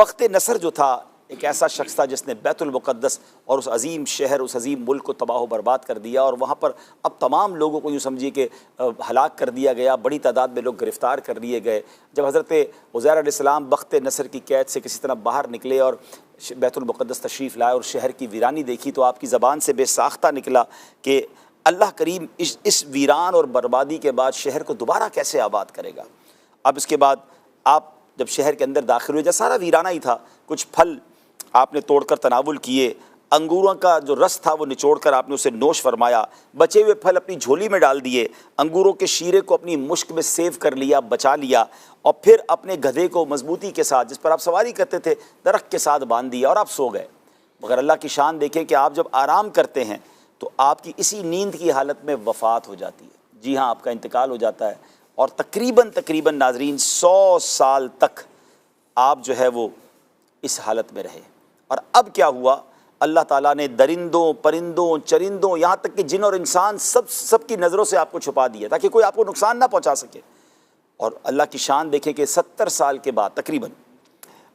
بخت نصر جو تھا ایک ایسا شخص تھا جس نے بیت المقدس اور اس عظیم شہر، اس عظیم ملک کو تباہ و برباد کر دیا، اور وہاں پر اب تمام لوگوں کو یوں سمجھیے کہ ہلاک کر دیا گیا، بڑی تعداد میں لوگ گرفتار کر لیے گئے۔ جب حضرت عزیر علیہ السلام بخت نصر کی قید سے کسی طرح باہر نکلے اور بیت المقدس تشریف لائے اور شہر کی ویرانی دیکھی، تو آپ کی زبان سے بے ساختہ نکلا کہ اللہ کریم اس ویران اور بربادی کے بعد شہر کو دوبارہ کیسے آباد کرے گا۔ اب اس کے بعد آپ جب شہر کے اندر داخل ہوئے، جب سارا ویرانہ ہی تھا، کچھ پھل آپ نے توڑ کر تناول کیے، انگوروں کا جو رس تھا وہ نچوڑ کر آپ نے اسے نوش فرمایا، بچے ہوئے پھل اپنی جھولی میں ڈال دیے، انگوروں کے شیرے کو اپنی مشک میں سیو کر لیا، بچا لیا، اور پھر اپنے گدھے کو مضبوطی کے ساتھ جس پر آپ سواری کرتے تھے درخت کے ساتھ باندھ دیا اور آپ سو گئے۔ مگر اللہ کی شان دیکھیں کہ آپ جب آرام کرتے ہیں تو آپ کی اسی نیند کی حالت میں وفات ہو جاتی ہے، جی ہاں آپ کا انتقال ہو جاتا ہے، اور تقریباً ناظرین 100 سال تک آپ جو ہے وہ اس حالت میں رہے۔ اور اب کیا ہوا، اللہ تعالیٰ نے درندوں، پرندوں، چرندوں، یہاں تک کہ جن اور انسان سب کی نظروں سے آپ کو چھپا دیا تاکہ کوئی آپ کو نقصان نہ پہنچا سکے۔ اور اللہ کی شان دیکھیں کہ 70 سال کے بعد تقریباً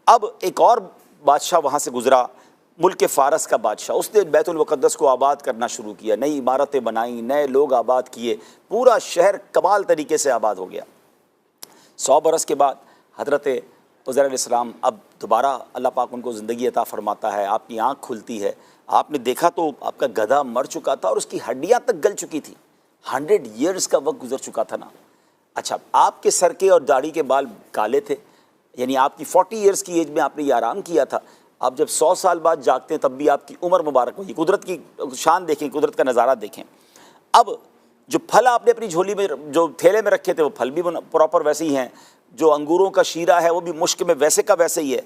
اب ایک اور بادشاہ وہاں سے گزرا، ملک فارس کا بادشاہ، اس نے بیت المقدس کو آباد کرنا شروع کیا، نئی عمارتیں بنائیں، نئے لوگ آباد کیے، پورا شہر کمال طریقے سے آباد ہو گیا۔ 100 برس کے بعد حضرت عزیر علیہ السلام اب دوبارہ اللہ پاک ان کو زندگی عطا فرماتا ہے، آپ کی آنکھ کھلتی ہے، آپ نے دیکھا تو آپ کا گدھا مر چکا تھا اور اس کی ہڈیاں تک گل چکی تھی، 100 ایئرز کا وقت گزر چکا تھا نا۔ اچھا، آپ کے سر کے اور داڑھی کے بال کالے تھے، یعنی آپ کی 40 ایئرز کی ایج میں آپ نے یہ آرام کیا تھا۔ آپ جب 100 سال بعد جاگتے ہیں تب بھی آپ کی عمر مبارک ہوئی۔ قدرت کی شان دیکھیں، قدرت کا نظارہ دیکھیں۔ اب جو پھل آپ نے اپنی جھولی میں، جو تھیلے میں رکھے تھے، وہ پھل بھی پراپر ویسے ہی ہیں، جو انگوروں کا شیرہ ہے وہ بھی مشک میں ویسے کا ویسے ہی ہے۔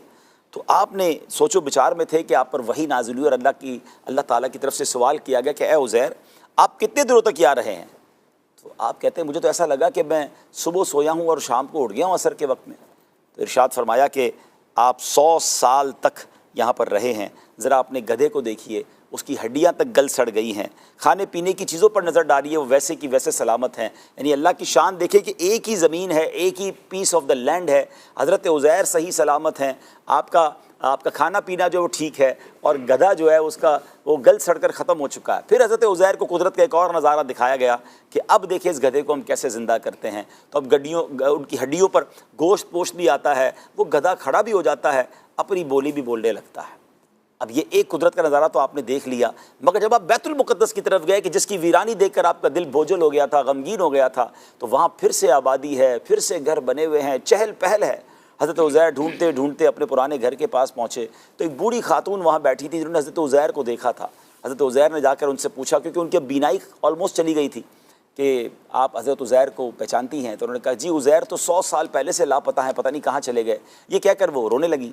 تو آپ نے سوچو بچار میں تھے کہ آپ پر وحی نازل ہوئی اور اللہ تعالیٰ کی طرف سے سوال کیا گیا کہ اے عزیر، آپ کتنے دنوں تک یہاں رہے ہیں؟ تو آپ کہتے ہیں مجھے تو ایسا لگا کہ میں صبح سویا ہوں اور شام کو اٹھ گیا ہوں عصر کے وقت میں۔ تو ارشاد فرمایا کہ آپ 100 سال تک یہاں پر رہے ہیں۔ ذرا اپنے گدھے کو دیکھیے، اس کی ہڈیاں تک گل سڑ گئی ہیں، کھانے پینے کی چیزوں پر نظر ڈالیے، وہ ویسے کی ویسے سلامت ہیں۔ یعنی اللہ کی شان دیکھیں کہ ایک ہی زمین ہے، ایک ہی پیس آف دا لینڈ ہے، حضرت عزیر صحیح سلامت ہیں، آپ کا کھانا پینا جو وہ ٹھیک ہے، اور گدھا جو ہے اس کا وہ گل سڑ کر ختم ہو چکا ہے۔ پھر حضرت عزیر کو قدرت کا ایک اور نظارہ دکھایا گیا کہ اب دیکھیں اس گدھے کو ہم کیسے زندہ کرتے ہیں۔ تو اب ان کی ہڈیوں پر گوشت پوشت بھی آتا ہے، وہ گدھا کھڑا بھی ہو جاتا ہے، اپنی بولی بھی بولنے لگتا ہے۔ اب یہ ایک قدرت کا نظارہ تو آپ نے دیکھ لیا، مگر جب آپ بیت المقدس کی طرف گئے کہ جس کی ویرانی دیکھ کر آپ کا دل بوجھل ہو گیا تھا، غمگین ہو گیا تھا، تو وہاں پھر سے آبادی ہے، پھر سے گھر بنے ہوئے ہیں، چہل پہل ہے۔ حضرت عزیر ڈھونڈتے ڈھونڈتے اپنے پرانے گھر کے پاس پہنچے تو ایک بوڑھی خاتون وہاں بیٹھی تھی جنہوں نے حضرت عزیر کو دیکھا تھا۔ حضرت عزیر نے جا کر ان سے پوچھا، کیونکہ ان کی بینائی آلموسٹ چلی گئی تھی، کہ آپ حضرت عزیر کو پہچانتی ہیں؟ تو انہوں نے کہا جی عزیر تو 100 سال پہلے سے لاپتہ ہیں، پتہ نہیں کہاں چلے گئے۔ یہ کہہ کر وہ رونے لگی۔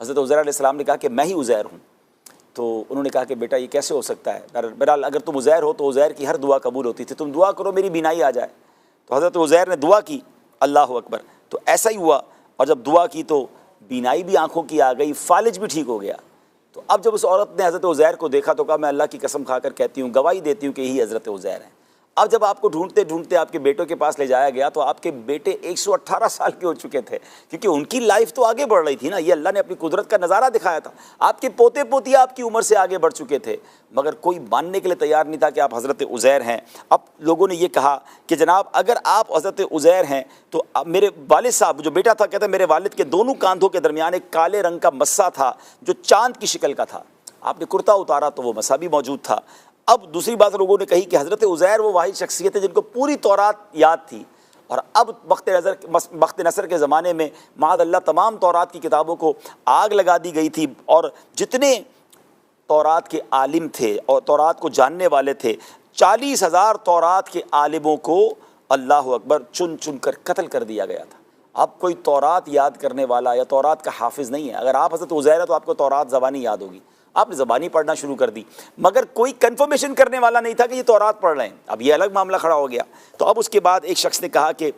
حضرت عزیر علیہ السلام نے کہا کہ میں ہی عزیر ہوں۔ تو انہوں نے کہا کہ بیٹا یہ کیسے ہو سکتا ہے؟ بہرحال اگر تم عزیر ہو تو عزیر کی ہر دعا قبول ہوتی تھی، تم دعا کرو میری بینائی آ جائے۔ تو حضرت عزیر نے دعا کی، اللہ اکبر، تو ایسا ہی ہوا، اور جب دعا کی تو بینائی بھی آنکھوں کی آ گئی، فالج بھی ٹھیک ہو گیا۔ تو اب جب اس عورت نے حضرت عزیر کو دیکھا تو کہا میں اللہ کی قسم کھا کر کہتی ہوں، گواہی دیتی ہوں کہ یہی حضرت عزیر ہیں۔ اب جب آپ کو ڈھونڈتے ڈھونڈتے آپ کے بیٹوں کے پاس لے جایا گیا تو آپ کے بیٹے 118 سال کے ہو چکے تھے، کیونکہ ان کی لائف تو آگے بڑھ رہی تھی نا، یہ اللہ نے اپنی قدرت کا نظارہ دکھایا تھا۔ آپ کے پوتے پوتیاں آپ کی عمر سے آگے بڑھ چکے تھے، مگر کوئی ماننے کے لیے تیار نہیں تھا کہ آپ حضرت عزیر ہیں۔ اب لوگوں نے یہ کہا کہ جناب اگر آپ حضرت عزیر ہیں تو میرے والد صاحب، جو بیٹا تھا، کہتا ہے میرے والد کے دونوں کاندھوں کے درمیان ایک کالے رنگ کا مسا تھا جو چاند کی شکل کا تھا۔ آپ نے کرتا اتارا تو وہ مسا بھی موجود تھا۔ اب دوسری بات لوگوں نے کہی کہ حضرت عزیر وہ واحد شخصیت ہے جن کو پوری تورات یاد تھی، اور اب بخت نصر کے زمانے میں معاذ اللہ تمام تورات کی کتابوں کو آگ لگا دی گئی تھی، اور جتنے تورات کے عالم تھے اور تورات کو جاننے والے تھے، 40,000 تورات کے عالموں کو اللہ اکبر چن چن کر قتل کر دیا گیا تھا۔ اب کوئی تورات یاد کرنے والا یا تورات کا حافظ نہیں ہے۔ اگر آپ حضرت عزیر ہیں تو آپ کو تورات زبانی یاد ہوگی، آپ نے زبانی پڑھنا شروع کر دی، مگر کوئی کنفرمیشن کرنے والا نہیں تھا کہ یہ تورات پڑھ رہے ہیں۔ اب یہ الگ معاملہ کھڑا ہو گیا۔ تو اب اس کے بعد ایک شخص نے کہا کہ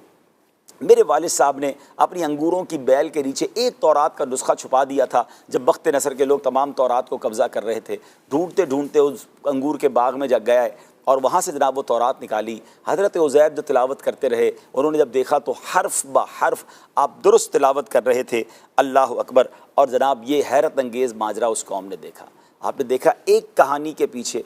میرے والد صاحب نے اپنی انگوروں کی بیل کے نیچے ایک تورات کا نسخہ چھپا دیا تھا جب بخت نصر کے لوگ تمام تورات کو قبضہ کر رہے تھے۔ ڈھونڈتے ڈھونڈتے اس انگور کے باغ میں جا گئے اور وہاں سے جناب وہ تورات نکالی. حضرت عزیر جو تلاوت کرتے رہے, انہوں نے جب دیکھا تو حرف بہ حرف آپ درست تلاوت کر رہے تھے. اللہ اکبر. اور جناب یہ حیرت انگیز ماجرا اس قوم نے دیکھا. آپ نے دیکھا ایک کہانی کے پیچھے,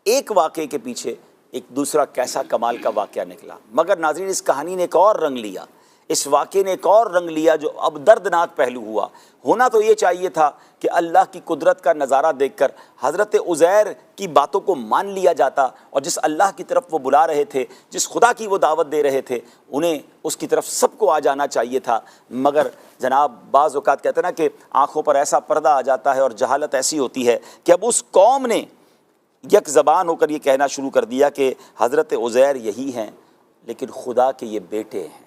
ایک واقعے کے پیچھے ایک دوسرا کیسا کمال کا واقعہ نکلا. مگر ناظرین اس کہانی نے ایک اور رنگ لیا, اس واقعے نے ایک اور رنگ لیا جو اب دردناک پہلو ہوا. ہونا تو یہ چاہیے تھا کہ اللہ کی قدرت کا نظارہ دیکھ کر حضرت عزیر کی باتوں کو مان لیا جاتا, اور جس اللہ کی طرف وہ بلا رہے تھے, جس خدا کی وہ دعوت دے رہے تھے, انہیں اس کی طرف سب کو آ جانا چاہیے تھا. مگر جناب بعض اوقات کہتے ہیں نا کہ آنکھوں پر ایسا پردہ آ جاتا ہے اور جہالت ایسی ہوتی ہے کہ اب اس قوم نے یک زبان ہو کر یہ کہنا شروع کر دیا کہ حضرت عزیر یہی ہیں لیکن خدا کے یہ بیٹے ہیں,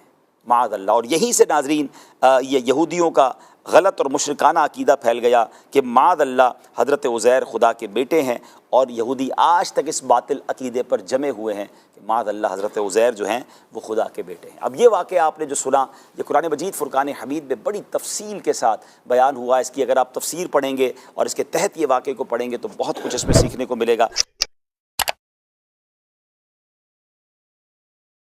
معاذ اللہ. اور یہیں سے ناظرین یہ یہودیوں کا غلط اور مشرکانہ عقیدہ پھیل گیا کہ معاذ اللہ حضرت عزیر خدا کے بیٹے ہیں, اور یہودی آج تک اس باطل عقیدے پر جمے ہوئے ہیں کہ معاذ اللہ حضرت عزیر جو ہیں وہ خدا کے بیٹے ہیں. اب یہ واقعہ آپ نے جو سنا, یہ قرآن مجید فرقان حمید میں بڑی تفصیل کے ساتھ بیان ہوا. اس کی اگر آپ تفسیر پڑھیں گے اور اس کے تحت یہ واقعے کو پڑھیں گے تو بہت کچھ اس میں سیکھنے کو ملے گا.